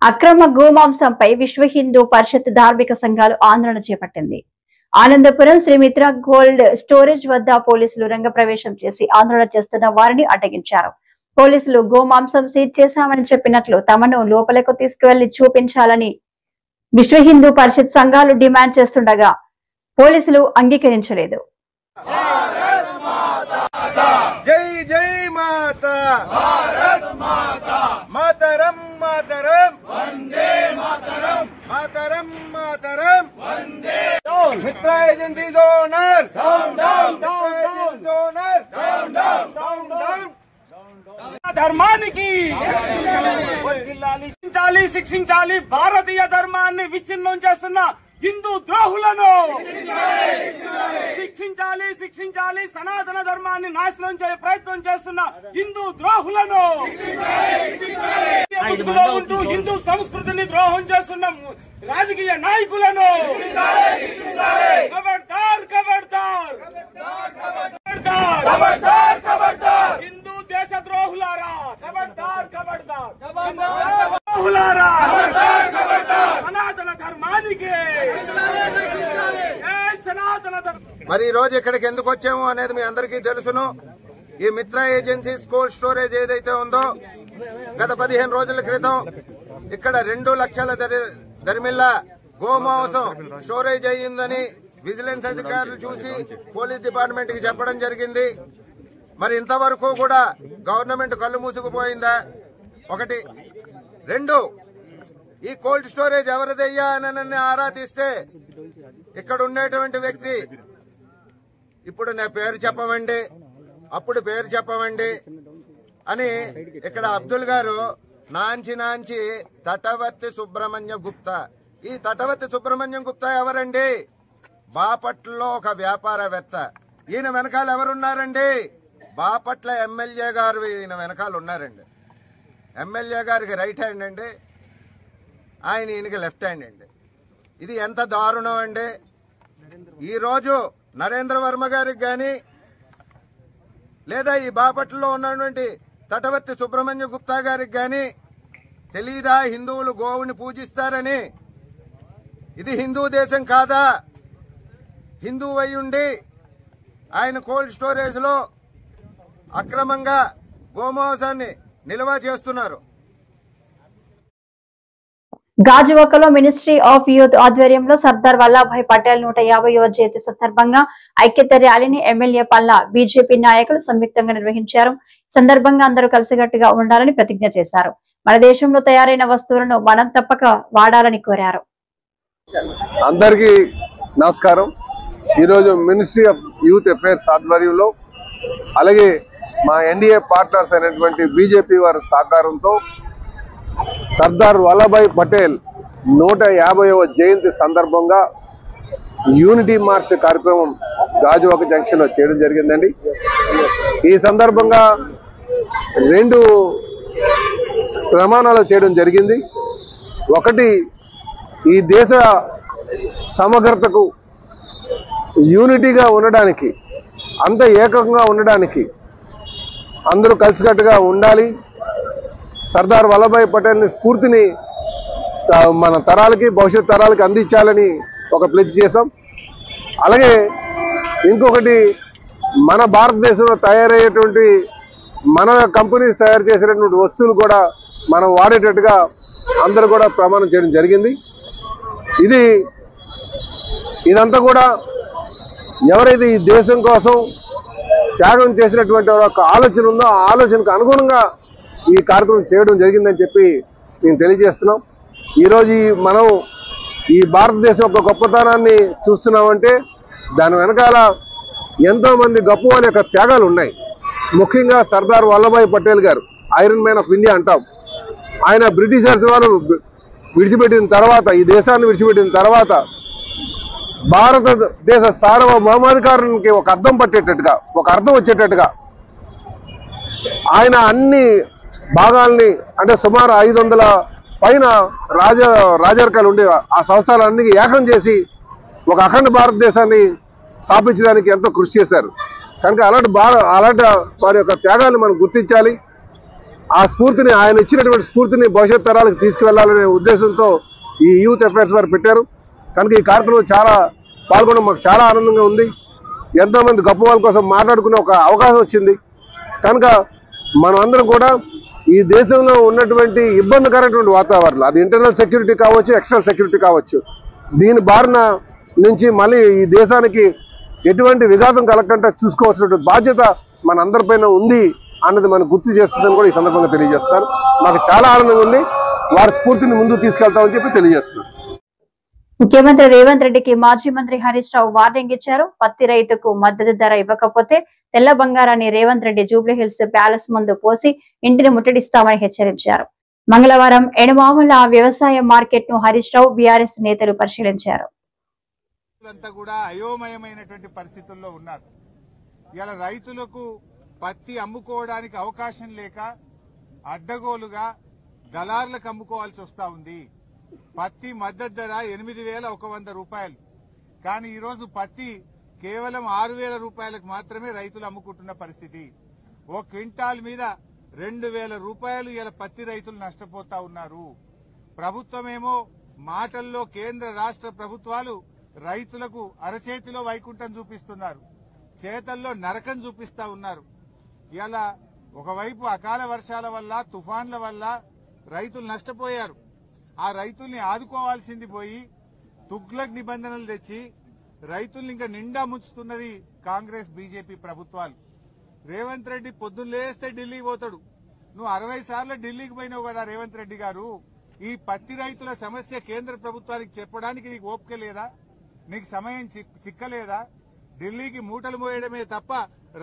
అక్రమ గోమాంసంపై విశ్వ హిందూ పరిషత్ ధార్మిక సంఘాలు ఆందోళన చేపట్టింది. ఆనందపురం శ్రీ మిత్ర గోల్డ్ స్టోరేజ్ వద్ద పోలీసులు రంగప్రవేశం చేసి ఆందోళన చేస్తున్న వారిని అడ్డగించారు. పోలీసులు గోమాంసం సీజ్ చేశామని చెప్పినట్లు తమను లోపలకు తీసుకువెళ్లి చూపించాలని విశ్వ హిందూ పరిషత్ సంఘాలు డిమాండ్ చేస్తుండగా పోలీసులు అంగీకరించలేదు. జై జై మాతా భారత్ మాతా మాతరం మాతరం వందే మాతరం మాతరం మాతరం వందే మిత్ర agencies owner down down down owner down down down down ధర్మానికి శిక్షించాలి భారతీయ ధర్మాన్ని విచ్ఛిన్నం చేస్తున్న హిందూ ద్రోహులను శిక్షించాలి సనాతన ధర్మాన్ని నాశనం చేయ ప్రయత్నం చేస్తున్న హిందూ ద్రోహులను ఉంటూ హిందూ సంస్కృతిని ద్రోహం చేస్తున్న రాజకీయ నాయకులను ఖబర్దార్ ఖబర్దార్ ఖబర్దార్ ఖబర్దార్ హిందూ దేశ ద్రోహులారా ఖబర్దార్ ఖబర్దార్ ద్రోహులారా సనాతన ధర్మానికి మరి ఈ రోజు ఇక్కడికి ఎందుకు వచ్చాము అనేది మీ అందరికీ తెలుసును. ఈ మిత్ర ఏజెన్సీస్ కోల్డ్ స్టోరేజ్ ఏదైతే ఉందో గత 15 రోజుల క్రితం ఇక్కడ 2 లక్షల ధర్మిల్లా గోమాంసం స్టోరేజ్ అయ్యిందని విజిలెన్స్ అధికారులు చూసి పోలీస్ డిపార్ట్మెంట్ కి చెప్పడం జరిగింది. మరి ఇంతవరకు కూడా గవర్నమెంట్ కళ్ళు మూసుకుపోయిందా? ఒకటి. 2, ఈ కోల్డ్ స్టోరేజ్ ఎవరిదయ్యా అని ఆరా తీస్తే ఇక్కడ ఉండేటువంటి వ్యక్తి ఇప్పుడు నా పేరు చెప్పమండి, అప్పుడు పేరు చెప్పమండి అని ఇక్కడ అబ్దుల్ గారు నాంచి తటవర్తి సుబ్రహ్మణ్యం గుప్తా. ఈ తటవర్తి సుబ్రహ్మణ్యం గుప్తా ఎవరండి? బాపట్లలో ఒక వ్యాపారవేత్త. ఈయన వెనకాల ఎవరున్నారండి? బాపట్ల ఎమ్మెల్యే గారు ఈయన వెనకాల ఉన్నారండి. ఎమ్మెల్యే గారికి రైట్ హ్యాండ్ అండి, ఆయన ఈయనకి లెఫ్ట్ హ్యాండ్ అండి. ఇది ఎంత దారుణం అండి. ఈరోజు నరేంద్ర వర్మ గారికి కానీ లేదా ఈ బాపట్లలో ఉన్నటువంటి తటవర్తి సుబ్రహ్మణ్య గుప్తా గారికి కానీ తెలీదా హిందువులు గోవుని పూజిస్తారని? ఇది హిందూ దేశం కాదా? హిందువు అయ్యుండి ఆయన కోల్డ్ స్టోరేజ్ లో అక్రమంగా గోమాంసాన్ని నిల్వ చేస్తున్నారు. గాజువాకలో మినిస్ట్రీ ఆఫ్ యూత్ ఆధ్వర్యంలో సర్దార్ వల్లభాయ్ పటేల్ 150వ జయంతి సందర్భంగా ఐక్యత ర్యాలీని ఎమ్మెల్యే పల్లా బీజేపీ నాయకులు సంయుక్తంగా నిర్వహించారు. సందర్భంగా అందరూ కలిసికట్టుగా ఉండాలని ప్రతిజ్ఞ చేశారు. మన దేశంలో తయారైన వస్తువులను మనం తప్పక వాడాలని కోరారు. అందరికీ నమస్కారం. ఈరోజు మినిస్ట్రీ ఆఫ్ యూత్ అఫైర్స్ ఆధ్వర్యంలో అలాగే మా ఎన్డీఏ పార్ట్నర్స్ అయినటువంటి బీజేపీ వారి సహకారంతో సర్దార్ వల్లభాయ్ పటేల్ 150వ జయంతి సందర్భంగా యూనిటీ మార్చ్ కార్యక్రమం గాజువాక జంక్షన్ లో చేయడం జరిగిందండి. ఈ సందర్భంగా 2 ప్రమాణాలు చేయడం జరిగింది. ఒకటి, ఈ దేశ సమగ్రతకు యూనిటీగా ఉండడానికి, అంత ఏకంగా ఉండడానికి అందరూ కలిసికట్టుగా ఉండాలి. సర్దార్ వల్లభాయ్ పటేల్ ని స్ఫూర్తిని మన తరాలకి, భవిష్యత్ తరాలకి అందించాలని ఒక ప్లెడ్జ్ చేశాం. అలాగే ఇంకొకటి, మన భారతదేశంలో తయారయ్యేటువంటి మన కంపెనీస్ తయారు చేసినటువంటి వస్తువులు కూడా మనం వాడేటట్టుగా అందరూ కూడా ప్రమాణం చేయడం జరిగింది. ఇదంతా కూడా ఎవరైతే ఈ దేశం కోసం త్యాగం చేసినటువంటి ఒక ఆలోచన ఉందో ఆ ఆలోచనకు అనుగుణంగా ఈ కార్యక్రమం చేయడం జరిగిందని చెప్పి నేను తెలియజేస్తున్నాం. ఈరోజు మనం ఈ భారతదేశం యొక్క గొప్పతనాన్ని చూస్తున్నామంటే దాని వెనకాల ఎంతో మంది గొప్ప వాళ్ళ యొక్క త్యాగాలు ఉన్నాయి. ముఖ్యంగా సర్దార్ వల్లభాయ్ పటేల్ గారు ఐరన్ మ్యాన్ ఆఫ్ ఇండియా అంటాం. ఆయన బ్రిటిషర్స్ వాళ్ళు విడిచిపెట్టిన తర్వాత, ఈ దేశాన్ని విడిచిపెట్టిన తర్వాత భారతదేశ సార్వభౌమాధికారానికి ఒక అర్థం పట్టేటట్టుగా, ఒక అర్థం వచ్చేటట్టుగా ఆయన అన్ని భాగాల్ని, అంటే సుమారు 500 పైన రాజరికాలు ఉండే ఆ సంస్థలన్నీ ఏకం చేసి ఒక అఖండ భారతదేశాన్ని స్థాపించడానికి ఎంతో కృషి చేశారు. కనుక అలాంటి వారి యొక్క త్యాగాన్ని మనం గుర్తించాలి. ఆ స్ఫూర్తిని, ఆయన ఇచ్చినటువంటి స్ఫూర్తిని భవిష్యత్ తరాలకు తీసుకువెళ్లాలనే ఉద్దేశంతో ఈ యూత్ అఫైర్స్ వారు పెట్టారు. కనుక ఈ కార్యక్రమం చాలా పాల్గొనడం మాకు చాలా ఆనందంగా ఉంది. ఎంతోమంది గొప్ప వాళ్ళ కోసం మాట్లాడుకునే ఒక అవకాశం వచ్చింది. కనుక మనం అందరం కూడా ఈ దేశంలో ఉన్నటువంటి ఇబ్బందికరమైనటువంటి వాతావరణం, అది ఇంటర్నల్ సెక్యూరిటీ కావచ్చు, ఎక్స్టర్నల్ సెక్యూరిటీ కావచ్చు, దీని బారిన నుంచి మళ్ళీ ఈ దేశానికి ఎటువంటి విఘాతం కలగకుండా చూసుకోవాల్సినటువంటి బాధ్యత మన అందరిపైన ఉంది అన్నది మనం గుర్తు చేస్తుందని కూడా ఈ సందర్భంగా తెలియజేస్తాను. మాకు చాలా ఆనందంగా ఉంది. వారి స్ఫూర్తిని ముందుకు తీసుకెళ్తామని చెప్పి తెలియజేస్తున్నాను. ముఖ్యమంత్రి రేవంత్ రెడ్డికి మాజీ మంత్రి హరీష్ రావు వార్నింగ్ ఇచ్చారు. పత్తి రైతుకు మద్దతు ధర ఇవ్వకపోతే తెల్ల బంగారాన్ని రేవంత్ రెడ్డి జూబ్లీహిల్స్ ప్యాలెస్ ముందు పోసి ఇంటిని ముట్టడిస్తామని హెచ్చరించారు. మంగళవారం ఎనుమాముల వ్యవసాయ మార్కెట్ ను హరీష్ రావు, బీఆర్ఎస్ నేతలు పరిశీలించారు. కూడా అయోమయమైనటువంటి పరిస్థితుల్లో ఉన్నారు. ఇలా రైతులకు పత్తి అమ్ముకోవడానికి అవకాశం లేక అడ్డగోలుగా దళారులకు అమ్ముకోవాల్సి వస్తా ఉంది. పత్తి మద్దతు ధర 8,100 రూపాయలు. కానీ ఈరోజు పత్తి కేవలం 6,000 రూపాయలకు మాత్రమే రైతులు అమ్ముకుంటున్న పరిస్థితి. ఓ క్వింటాల్ మీద 2,000 రూపాయలు ఇలా పత్తి రైతులు నష్టపోతా ఉన్నారు. ప్రభుత్వమేమో మాటల్లో కేంద్ర రాష్ట్ర ప్రభుత్వాలు రైతులకు అరచేతిలో వైకుంఠం చూపిస్తున్నారు, చేతల్లో నరకం చూపిస్తా ఉన్నారు. ఇలా ఒకవైపు అకాల వర్షాల వల్ల, తుఫాన్ల వల్ల రైతులు నష్టపోయారు. ఆ రైతుల్ని ఆదుకోవాల్సింది పోయి తుగ్లక్ నిబంధనలు తెచ్చి రైతుల్ని ఇంకా నిండా ముంచుతున్నది కాంగ్రెస్ బీజేపీ ప్రభుత్వాలు. రేవంత్ రెడ్డి పొద్దున్న లేస్తే ఢిల్లీకి పోతాడు. నువ్వు 60 సార్లు ఢిల్లీకి పోయినావు కదా రేవంత్ రెడ్డి గారు. ఈ పత్తి రైతుల సమస్య కేంద్ర ప్రభుత్వానికి చెప్పడానికి నీకు ఓపిక లేదా? నీకు సమయం చిక్కలేదా? ఢిల్లీకి మూటలు మోయడమే తప్ప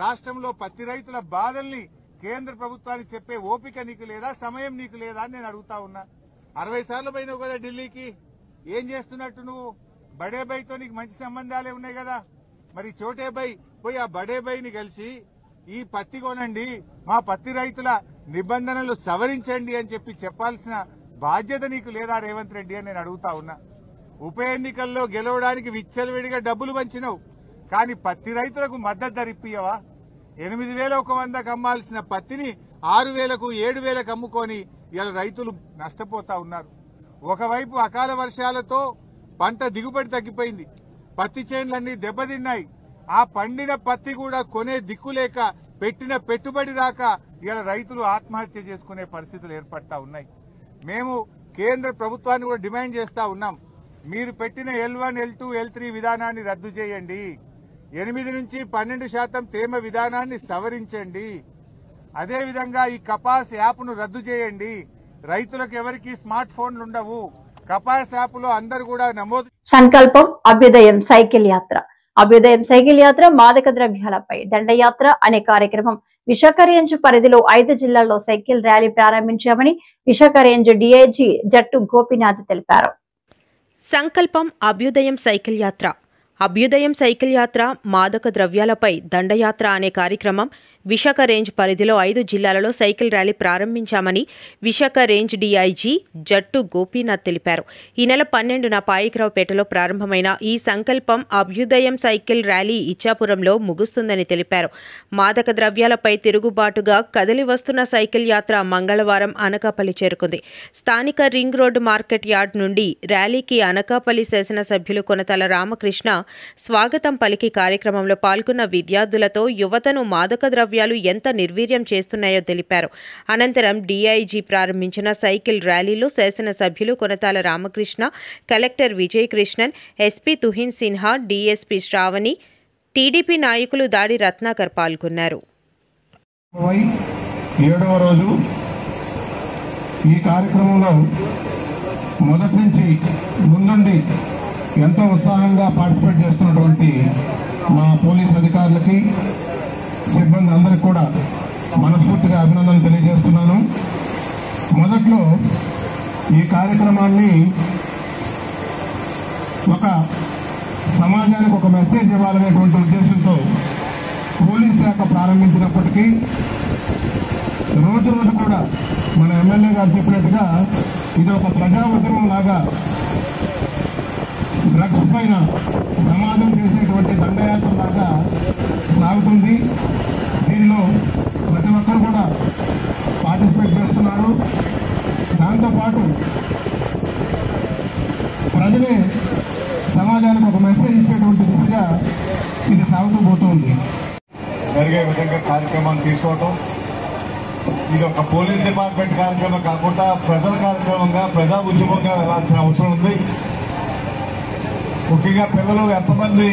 రాష్ట్రంలో పత్తి రైతుల బాధల్ని కేంద్ర ప్రభుత్వానికి చెప్పే ఓపిక నీకు లేదా, సమయం నీకు లేదా అని నేను అడుగుతా ఉన్నా. 60 సార్లు పోయినావు కదా ఢిల్లీకి. ఏం చేస్తున్నట్టు నువ్వు? బడే బైతో నీకు మంచి సంబంధాలే ఉన్నాయి కదా. మరి చోటే బై పోయి ఆ బడే బైని కలిసి ఈ పత్తి కొనండి, మా పత్తి రైతుల నిబంధనలు సవరించండి అని చెప్పి చెప్పాల్సిన బాధ్యత నీకు లేదా రేవంత్ రెడ్డి అని నేను అడుగుతా ఉన్నా. ఉప ఎన్నికల్లో గెలవడానికి విచ్చలవిడిగా డబ్బులు పంచినావు, కానీ పత్తి రైతులకు మద్దతు ధర ఇప్పియవా? 8,100కు అమ్మాల్సిన పత్తిని 6,000కు 7,000కు అమ్ముకొని ఇలా రైతులు నష్టపోతా ఉన్నారు. ఒకవైపు అకాల వర్షాలతో పంట దిగుబడి తగ్గిపోయింది, పత్తి చేన్లన్నీ దెబ్బతిన్నాయి. ఆ పండిన పత్తి కూడా కొనే దిక్కులేక, పెట్టిన పెట్టుబడి రాక ఇలా రైతులు ఆత్మహత్య చేసుకునే పరిస్థితులు ఏర్పడతా ఉన్నాయి. మేము కేంద్ర ప్రభుత్వాన్ని కూడా డిమాండ్ చేస్తా ఉన్నాం, మీరు పెట్టిన L1, L2, L3 విధానాన్ని రద్దు చేయండి. 8 నుంచి 12% తేమ విధానాన్ని సవరించండి. అదేవిధంగా ఈ కపాస్ యాప్ను రద్దు చేయండి. రైతులకు ఎవరికి స్మార్ట్ ఫోన్లు ఉండవు. కపాస్ యాప్ లో అందరు కూడా నమోదు. సంకల్పం అభ్యుదయం సైకిల్ యాత్ర. అభ్యుదయం సైకిల్ యాత్ర మాదక ద్రవ్యాలపై దండయాత్ర అనే కార్యక్రమం విశాఖ రేంజ్ పరిధిలో 5 జిల్లాల్లో సైకిల్ ర్యాలీ ప్రారంభించామని విశాఖ రేంజ్ డీఐజీ జట్టు గోపీనాథ్ తెలిపారు. సంకల్పం అభ్యుదయం సైకిల్ యాత్ర. అభ్యుదయం సైకిల్ యాత్ర మాదక ద్రవ్యాలపై దండయాత్ర అనే కార్యక్రమం విశాఖ రేంజ్ పరిధిలో 5 జిల్లాలలో సైకిల్ ర్యాలీ ప్రారంభించామని విశాఖ రేంజ్ డీఐజీ జట్టు గోపీనాథ్ తెలిపారు. ఈ నెల 12న పాయికరావుపేటలో ప్రారంభమైన ఈ సంకల్పం అభ్యుదయం సైకిల్ ర్యాలీ ఇచ్చాపురంలో ముగుస్తుందని తెలిపారు. మాదక ద్రవ్యాలపై తిరుగుబాటుగా కదిలి వస్తున్న సైకిల్ యాత్ర మంగళవారం అనకాపల్లి చేరుకుంది. స్థానిక రింగ్ రోడ్డు మార్కెట్ యార్డ్ నుండి ర్యాలీకి అనకాపల్లి శాసనసభ్యులు కొనతల రామకృష్ణ స్వాగతం పలికి కార్యక్రమంలో పాల్గొన్న విద్యార్థులతో యువతను మాదక ద్రవ్యాలు ఎంత నిర్వీర్యం చేస్తున్నాయో తెలిపారు. అనంతరం డీఐజీ ప్రారంభించిన సైకిల్ ర్యాలీలో శాసనసభ్యులు Konathala Ramakrishna, collector Vijay Krishnan, SP Tuhin Sinha, DSP Sravani, TDP నాయకులు దాడి రత్నాకర్ పాల్గొన్నారు. 7వ రోజు ఈ కార్యక్రమంలో మొదటి నుంచి ముందుండి ఎంతో ఉత్సాహంగా పార్టిసిపేట్ చేస్తున్నటువంటి మా పోలీస్ అధికారులకి, సిబ్బంది అందరికీ కూడా మనస్ఫూర్తిగా అభినందనలు తెలియజేస్తున్నాను. మొదట్లో ఈ కార్యక్రమాన్ని ఒక సమాజానికి ఒక మెసేజ్ ఇవ్వాలనేటువంటి ఉద్దేశంతో పోలీస్ శాఖ ప్రారంభించినప్పటికీ రోజు రోజు కూడా మన ఎమ్మెల్యే గారు చెప్పినట్టుగా ఇది ఒక ప్రజా ఉద్యమం లాగా డ్రగ్స్ పైన సమాజం చేసేటువంటి దండయాత్ర లాగా సాగుతుంది. దీనిలో ప్రతి ఒక్కరు కూడా పార్టిసిపేట్ చేస్తున్నారు. ఇది సాగుతూ పోతుంది. జరిగే విధంగా కార్యక్రమాన్ని తీసుకోవటం ఇది ఒక పోలీస్ డిపార్ట్మెంట్ కార్యక్రమం కాకుండా ప్రజల కార్యక్రమంగా ప్రజా ఉద్యమంగా వెళ్లాల్సిన అవసరం ఉంది. ముఖ్యంగా పిల్లలు ఎంతమంది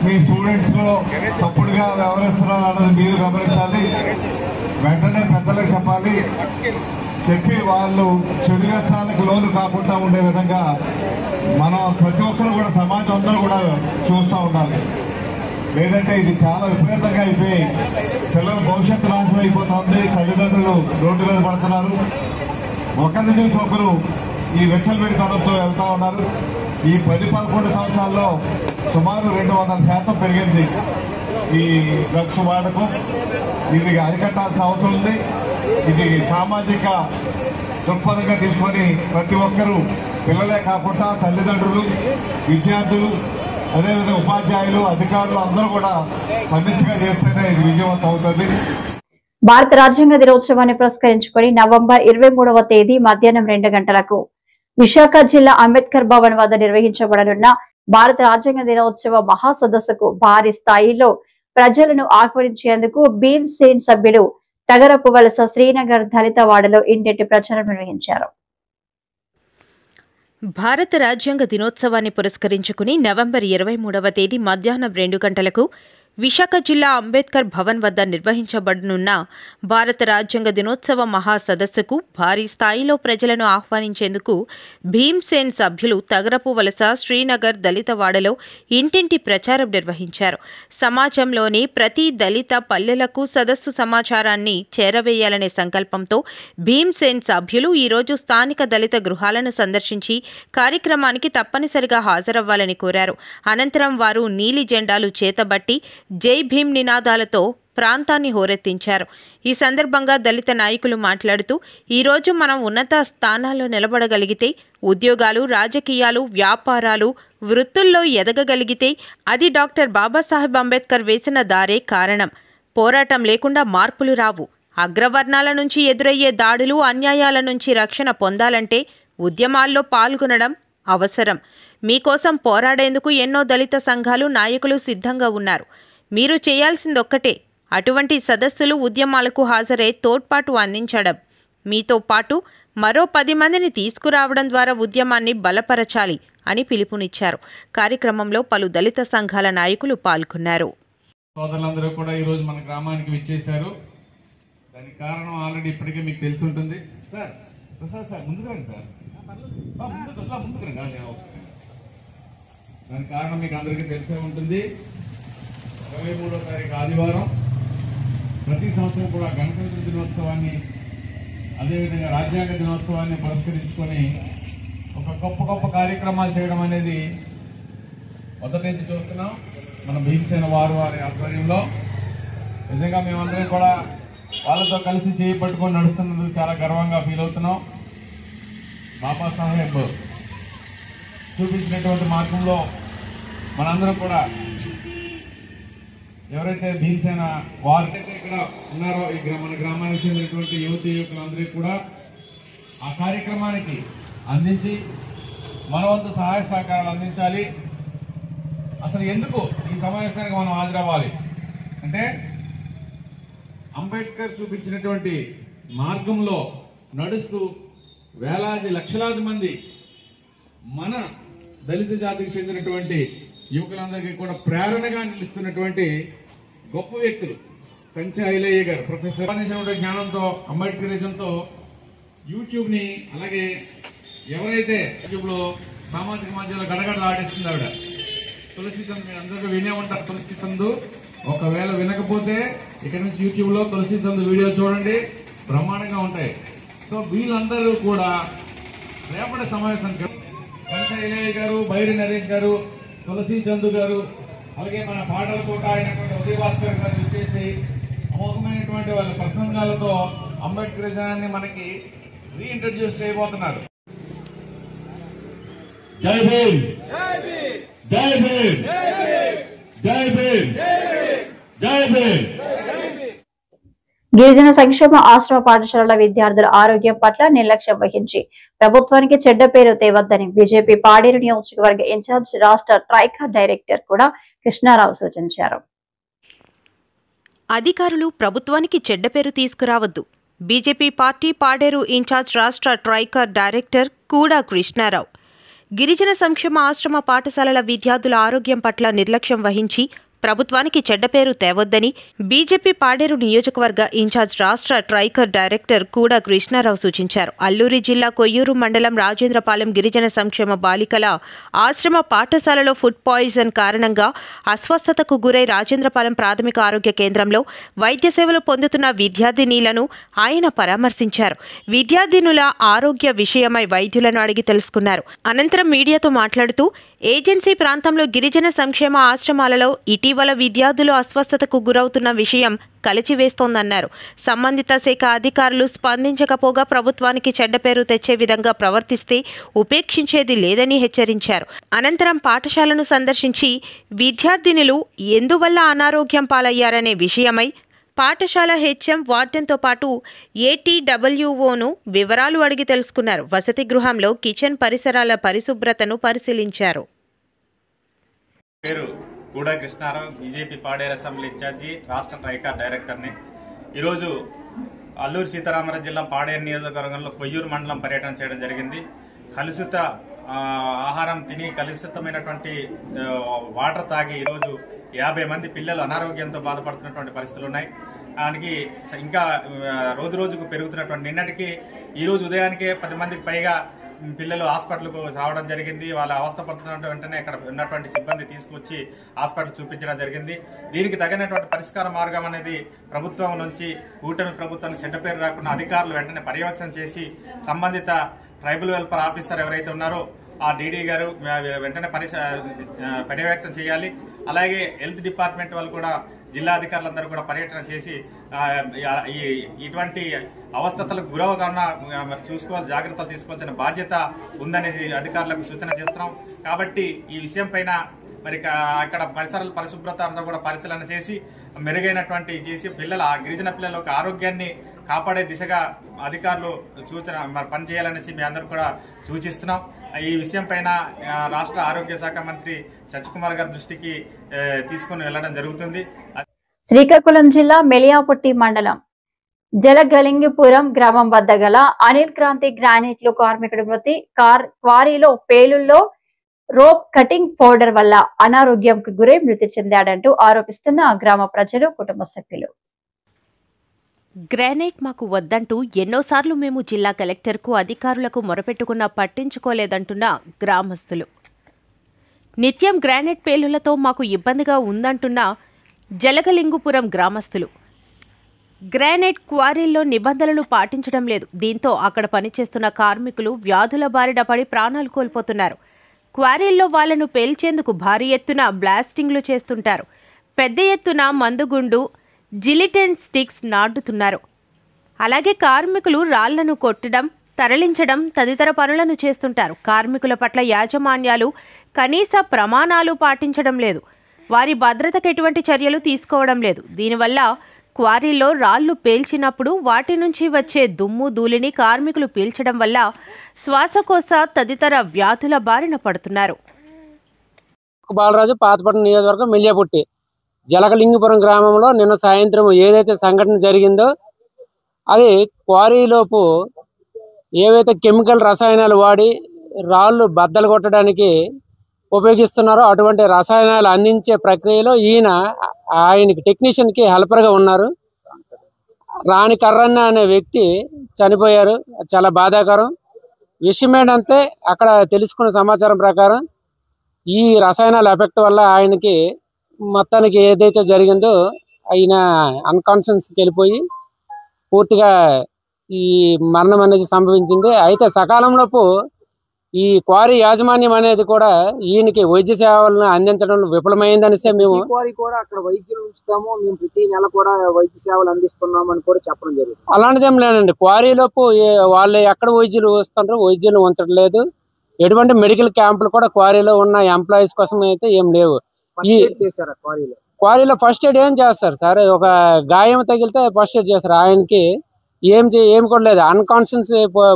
మీ స్టూడెంట్స్ లో తప్పుడుగా వ్యవహరిస్తున్నారు అన్నది మీరు గమనించాలి. వెంటనే పెద్దలకు చెప్పాలి. చెప్పి వాళ్ళు చెడు వ్యసనాలకు లోను కాకుండా ఉండే విధంగా మనం ప్రతి ఒక్కరు కూడా సమాజం అందరూ కూడా చూస్తూ ఉండాలి. లేదంటే ఇది చాలా విపరీతంగా అయిపోయి పిల్లల భవిష్యత్తు నాశనం అయిపోతుంది. తల్లిదండ్రులు రోడ్డు మీద పడుతున్నారు. ఒకరి నుంచి ఒకరు ఈ విచ్చలవిడితనంతో వెళ్తా ఉన్నారు. ఈ 10-11 సంవత్సరాల్లో సుమారు 200% పెరిగింది ఈ డ్రగ్స్ వాడకం. ఇది అరికట్టాల్సిన అవసరం ఉంది. ఇది సామాజిక దృక్పథంగా తీసుకొని ప్రతి ఒక్కరూ పిల్లలే కాకుండా తల్లిదండ్రులు, విద్యార్థులు, అదేవిధంగా ఉపాధ్యాయులు, అధికారులు అందరూ కూడా సమిష్టిగా చేస్తేనే ఇది విజయవంతం అవుతుంది. భారత రాజ్యాంగ దినోత్సవాన్ని పురస్కరించుకుని నవంబర్ 23వ తేదీ మధ్యాహ్నం 2 గంటలకు విశాఖ జిల్లా అంబేద్కర్ భవన్ వద్ద నిర్వహించబడనున్న భారత రాజ్యాంగ దినోత్సవ మహాసదస్సుకు భారీ స్థాయిలో ప్రజలను ఆహ్వానించేందుకు భీమ్ సేన్ సభ్యులు తగరపు వలస శ్రీనగర్ దళితవాడలో ఇంటింటి ప్రచారం నిర్వహించారు. భారత రాజ్యాంగ దినోత్సవాన్ని పురస్కరించుకుని నవంబర్ 23వ తేదీ మధ్యాహ్నం 2 గంటలకు విశాఖ జిల్లా అంబేద్కర్ భవన్ వద్ద నిర్వహించబడనున్న భారత రాజ్యాంగ దినోత్సవ మహాసదస్సుకు భారీ స్థాయిలో ప్రజలను ఆహ్వానించేందుకు భీమ్సేన్ సభ్యులు తగరపు వలస శ్రీనగర్ దళితవాడలో ఇంటింటి ప్రచారం నిర్వహించారు. సమాజంలోని ప్రతి దళిత పల్లెలకు సదస్సు సమాచారాన్ని చేరవేయాలనే సంకల్పంతో భీమ్సేన్ సభ్యులు ఈరోజు స్థానిక దళిత గృహాలను సందర్శించి కార్యక్రమానికి తప్పనిసరిగా హాజరవ్వాలని కోరారు. అనంతరం వారు నీలి జెండాలు చేతబట్టి జై భీమ్ నినాదాలతో ప్రాంతాన్ని హోరెత్తించారు. ఈ సందర్భంగా దళిత నాయకులు మాట్లాడుతూ ఈరోజు మనం ఉన్నత స్థానాల్లో నిలబడగలిగితే, ఉద్యోగాలు, రాజకీయాలు, వ్యాపారాలు, వృత్తుల్లో ఎదగగలిగితే అది డాక్టర్ బాబాసాహెబ్ అంబేద్కర్ వేసిన దారే కారణం. పోరాటం లేకుండా మార్పులు రావు. అగ్రవర్ణాల నుంచి ఎదురయ్యే దాడులు, అన్యాయాల నుంచి రక్షణ పొందాలంటే ఉద్యమాల్లో పాల్గొనడం అవసరం. మీకోసం పోరాడేందుకు ఎన్నో దళిత సంఘాలు, నాయకులు సిద్ధంగా ఉన్నారు. మీరు చేయాల్సిందొక్కటే, అటువంటి సదస్సులు, ఉద్యమాలకు హాజరై తోడ్పాటు అందించడం. మీతో పాటు మరో 10 మందిని తీసుకురావడం ద్వారా ఉద్యమాన్ని బలపరచాలి అని పిలుపునిచ్చారు. కార్యక్రమంలో పలు దళిత సంఘాల నాయకులు పాల్గొన్నారు. సోదరులందరూ కూడా ఈ రోజు మన గ్రామానికి విచ్చేశారు. దానికి కారణం ఆల్రెడీ ఇప్పటికే మీకు తెలిసి ఉంటుంది. సార్ ప్రసాద్ సార్ ముందుకు రండి సార్. ముందుకు రండి. దానికి కారణం మీకు అందరికీ తెలిసే ఉంటుంది. 23వ తారీఖు ఆదివారం ప్రతి సంవత్సరం కూడా గణతంత్ర దినోత్సవాన్ని, అదేవిధంగా రాజ్యాంగ దినోత్సవాన్ని పురస్కరించుకొని ఒక గొప్ప కార్యక్రమాలు చేయడం అనేది మొదటి నుంచి చూస్తున్నాం. మన భీమసేన వారి ఆధ్వర్యంలో నిజంగా మేమందరం కూడా వాళ్ళతో కలిసి చేయి పట్టుకొని నడుస్తున్నందుకు చాలా గర్వంగా ఫీల్ అవుతున్నాం. బాబాసాహెబ్ చూపించినటువంటి మార్గంలో మనందరం కూడా ఎవరైతే భీమసేన వారైతే ఇక్కడ ఉన్నారో మన గ్రామానికి చెందినటువంటి యువకులందరికీ కూడా ఆ కార్యక్రమానికి అందించి మన వంతు సహాయ సహకారాలు అందించాలి. అసలు ఎందుకు ఈ సమావేశానికి మనం హాజరవ్వాలి అంటే, అంబేద్కర్ చూపించినటువంటి మార్గంలో నడుస్తూ వేలాది లక్షలాది మంది మన దళిత జాతికి చెందినటువంటి యువకులందరికీ కూడా ప్రేరణగా నిలుస్తున్నటువంటి గొప్ప వ్యక్తులు. కంచె ఐలయ్య గారు ప్రొఫెసర్ జ్ఞానంతో, అంబేద్కరిజంతో యూట్యూబ్ ని, అలాగే ఎవరైతే యూట్యూబ్ లో సామాజిక మాధ్యమంలో గడగడలు ఆడిస్తుంది ఆవిడ తులసి చంద్. మీరు అందరూ వినే ఉంటారు తులసి చంద్. ఒకవేళ వినకపోతే ఇక్కడ నుంచి యూట్యూబ్ లో తులసి చంద్ వీడియోలు చూడండి, బ్రహ్మాండంగా ఉంటాయి. సో వీళ్ళందరూ కూడా రేపటి సమావేశానికి కంచె ఐలయ్య గారు, బైరి నరేష్ గారు, తులసి చంద్ గారు, అలాగే మన పాటల కోట అయినటువంటి ఉదయ భాస్కర్ గారు వచ్చేసి అమోఘమైనటువంటి వాళ్ళ ప్రసంగాలతో అంబేద్కరిజాన్ని మనకి రీఇంట్రడ్యూస్ చేయబోతున్నారు. జై భీమ్, జై భీమ్, జై భీమ్, జై భీమ్. గిరిజన సంక్షేమ ఆశ్రమ పాఠశాలల విద్యార్థుల ఆరోగ్యం పట్ల నిర్లక్ష్యం వహించి ప్రభుత్వానికి చెడ్డ పేరు తేవద్దని బీజేపీ పాడేరు నియోజకవర్గ ఇన్ఛార్జ్ రాష్ట్ర ట్రైకర్ డైరెక్టర్ కూడా కృష్ణారావు సూచించారు. అధికారులు ప్రభుత్వానికి చెడ్డ పేరు తీసుకురావద్దు. బీజేపీ పార్టీ పాడేరు ఇన్ఛార్జ్ రాష్ట్ర ట్రైకర్ డైరెక్టర్ కూడా కృష్ణారావు గిరిజన సంక్షేమ ఆశ్రమ పాఠశాలల విద్యార్థుల ఆరోగ్యం పట్ల నిర్లక్ష్యం వహించి ప్రభుత్వానికి చెడ్డ పేరు తేవద్దని బీజేపీ పాడేరు నియోజకవర్గ ఇన్ఛార్జ్ రాష్ట్ర ట్రైకర్ డైరెక్టర్ కూడా కృష్ణారావు సూచించారు. అల్లూరి జిల్లా కొయ్యూరు మండలం రాజేంద్రపాలెం గిరిజన సంక్షేమ బాలికల ఆశ్రమ పాఠశాలలో ఫుడ్ పాయిజన్ కారణంగా అస్వస్థతకు గురై రాజేంద్రపాలెం ప్రాథమిక ఆరోగ్య కేంద్రంలో వైద్య సేవలు పొందుతున్న విద్యార్థినీలను ఆయన పరామర్శించారు. విద్యార్థినుల ఆరోగ్య విషయమై వైద్యులను అడిగి తెలుసుకున్నారు. అనంతరం మీడియాతో మాట్లాడుతూ ఏజెన్సీ ప్రాంతంలో గిరిజన సంక్షేమ ఆశ్రమాలలో ఇటీవల విద్యార్థులు అస్వస్థతకు గురవుతున్న విషయం కలిచివేస్తోందన్నారు. సంబంధిత శాఖ అధికారులు స్పందించకపోగా ప్రభుత్వానికి చెడ్డ పేరు తెచ్చే విధంగా ప్రవర్తిస్తే ఉపేక్షించేది లేదని హెచ్చరించారు. అనంతరం పాఠశాలను సందర్శించి విద్యార్థినులు ఎందువల్ల అనారోగ్యం పాలయ్యారనే విషయమై పాఠశాల హెచ్ఎం వార్డెన్తో పాటు ఏటీడబ్ల్యూఓను వివరాలు అడిగి తెలుసుకున్నారు. వసతి గృహంలో కిచెన్ పరిసరాల పరిశుభ్రతను పరిశీలించారు. పేరు కూడా Krishnarao, BJP Paderu assembly incharge, రాష్ట్ర ట్రైకర్ డైరెక్టర్ని. ఈరోజు అల్లూరు సీతారామరాజు జిల్లా పాడేరు నియోజకవర్గంలో కొయ్యూరు మండలం పర్యటన చేయడం జరిగింది. కలుషిత ఆహారం తిని కలుషితమైనటువంటి వాటర్ తాగి ఈరోజు 50 మంది పిల్లలు అనారోగ్యంతో బాధపడుతున్నటువంటి పరిస్థితులు ఉన్నాయి. దానికి ఇంకా రోజు రోజుకు పెరుగుతున్నటువంటి నిన్నటికి ఈ రోజు ఉదయానికే 10 మందికి పైగా పిల్లలు హాస్పిటల్కు రావడం జరిగింది. వాళ్ళ అవస్థ పడుతున్న వెంటనే అక్కడ ఉన్నటువంటి సిబ్బంది తీసుకొచ్చి హాస్పిటల్ చూపించడం జరిగింది. దీనికి తగినటువంటి పరిష్కార మార్గం అనేది ప్రభుత్వం నుంచి కూటమి ప్రభుత్వానికి చెడ్డ పేరు రాకుండా అధికారులు వెంటనే పర్యవేక్షణ చేసి సంబంధిత ట్రైబల్ వెల్ఫేర్ ఆఫీసర్ ఎవరైతే ఉన్నారో ఆ డీడీ గారు వెంటనే పర్యవేక్షణ చేయాలి. అలాగే హెల్త్ డిపార్ట్మెంట్ వాళ్ళు కూడా జిల్లా అధికారులందరూ కూడా పర్యటన చేసి ఇటువంటి అవస్థతలకు గురవకుండా చూసుకోవాలి, జాగ్రత్తలు తీసుకోవాల్సిన బాధ్యత ఉందనేది అధికారులకు సూచన చేస్తున్నాం. కాబట్టి ఈ విషయం పైన మరి అక్కడ పరిసరాల పరిశుభ్రత అంతా కూడా పరిశీలన చేసి మెరుగైనటువంటి చేసి గిరిజన పిల్లల యొక్క ఆరోగ్యాన్ని కాపాడే దిశగా అధికారులు సూచన పనిచేయాలనేసి మీ అందరూ కూడా సూచిస్తున్నాం. ఈ విషయం పైన రాష్ట్ర ఆరోగ్య శాఖ మంత్రి సత్యకుమార్ గారి దృష్టికి తీసుకుని వెళ్లడం జరుగుతుంది. శ్రీకాకుళం జిల్లా మెలియాపుట్టి మండలం జలగలింగిపురం గ్రామం వద్ద గల అనిల్ క్రాంతి గ్రానైట్లు కార్మికుడి మృతి. క్వారీలో పేలుల్లో రోప్ కటింగ్ పౌడర్ వల్ల అనారోగ్యంకు గురై మృతి చెందాడంటూ ఆరోపిస్తున్న గ్రామ ప్రజలు, కుటుంబ సభ్యులు. గ్రానైట్ మాకు వద్దంటూ ఎన్నోసార్లు మేము జిల్లా కలెక్టర్కు అధికారులకు మొరపెట్టుకున్నా పట్టించుకోలేదంటున్న గ్రామస్తులు. నిత్యం గ్రానైట్ పేలులతో మాకు ఇబ్బందిగా ఉందంటున్న జలగలింగుపురం గ్రామస్తులు. గ్రానైట్ క్వారీల్లో నిబంధనలు పాటించడం లేదు. దీంతో అక్కడ పనిచేస్తున్న కార్మికులు వ్యాధుల బారిన పడి ప్రాణాలు కోల్పోతున్నారు. క్వారీల్లో వాళ్లను పేల్చేందుకు భారీ ఎత్తున బ్లాస్టింగ్లు చేస్తుంటారు. పెద్ద ఎత్తున మందుగుండు, జిలిటెన్ స్టిక్స్ నాటుతున్నారు. అలాగే కార్మికులు రాళ్లను కొట్టడం, తరలించడం తదితర పనులను చేస్తుంటారు. కార్మికుల పట్ల యాజమాన్యాలు కనీస ప్రమాణాలు పాటించడం లేదు. వారి భద్రతకు ఎటువంటి చర్యలు తీసుకోవడం లేదు. దీనివల్ల క్వారీలో రాళ్లు పేల్చినప్పుడు వాటి నుంచి వచ్చే దుమ్ము ధూళిని కార్మికులు పీల్చడం వల్ల శ్వాసకోశ తదితర వ్యాధుల బారిన పడుతున్నారు. బాలరాజు, పాతపట్నం నియోజకవర్గం, మెలియాపుట్టి జలగలింగిపురం గ్రామంలో నిన్న సాయంత్రం ఏదైతే సంఘటన జరిగిందో అది క్వారీలోపు ఏవైతే కెమికల్ రసాయనాలు వాడి రాళ్ళు బద్దలు కొట్టడానికి ఉపయోగిస్తున్నారో అటువంటి రసాయనాలు అందించే ప్రక్రియలో ఆయనకి టెక్నీషియన్కి హెల్పర్గా ఉన్నారు. రాణి కర్రన్న అనే వ్యక్తి చనిపోయారు. చాలా బాధాకరం. విషయం ఏంటంటే అక్కడ తెలుసుకున్న సమాచారం ప్రకారం ఈ రసాయనాల ఎఫెక్ట్ వల్ల ఆయనకి మొత్తానికి ఏదైతే జరిగిందో ఆయన అన్కాన్షియస్కి వెళ్ళిపోయి పూర్తిగా ఈ మరణం అనేది సంభవించింది. అయితే సకాలంలోపు ఈ క్వారీ యాజమాన్యం అనేది కూడా ఈయనకి వైద్య సేవలను అందించడంలో విఫలమైందనిసే మేము కూడా అక్కడ వైద్యులు ఉంచుతాము, మేము ప్రతి నెల కూడా వైద్య సేవలు అందిస్తున్నాం అని కూడా చెప్పడం జరుగుతుంది. అలాంటిదేం లేదండి. క్వారీలోపు వాళ్ళు ఎక్కడ వైద్యులు వస్తుంటారో వైద్యులు ఉంచడం లేదు. ఎటువంటి మెడికల్ క్యాంపులు కూడా క్వారీలో ఉన్న ఎంప్లాయీస్ కోసం అయితే ఏం లేవు. క్వారీలో ఫస్ట్ ఎయిడ్ ఏం చేస్తారు సార్? ఒక గాయం తగిలితే ఫస్ట్ ఎయిడ్ చేస్తారు. ఆయనకి ఏం కూడా లేదు. అన్కాన్షియస్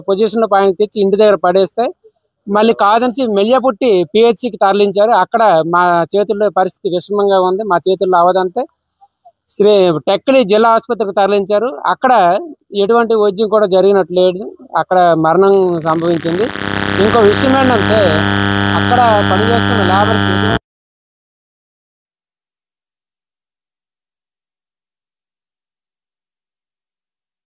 పొజిషన్లో ఆయన తెచ్చి ఇంటి దగ్గర పడేస్తే మళ్ళీ కాదనిసి మెల్లియపుట్టి పిహెచ్సికి తరలించారు. అక్కడ మా చేతుల్లో పరిస్థితి విషమంగా ఉంది. మా చేతుల్లో అవదంతే టెక్కలి జిల్లా ఆసుపత్రికి తరలించారు. అక్కడ ఎటువంటి వైద్యం కూడా జరిగినట్లేదు. అక్కడ మరణం సంభవించింది. ఇంకో విషయం ఏంటంటే అక్కడ పనిచేస్తున్న లేబర్కి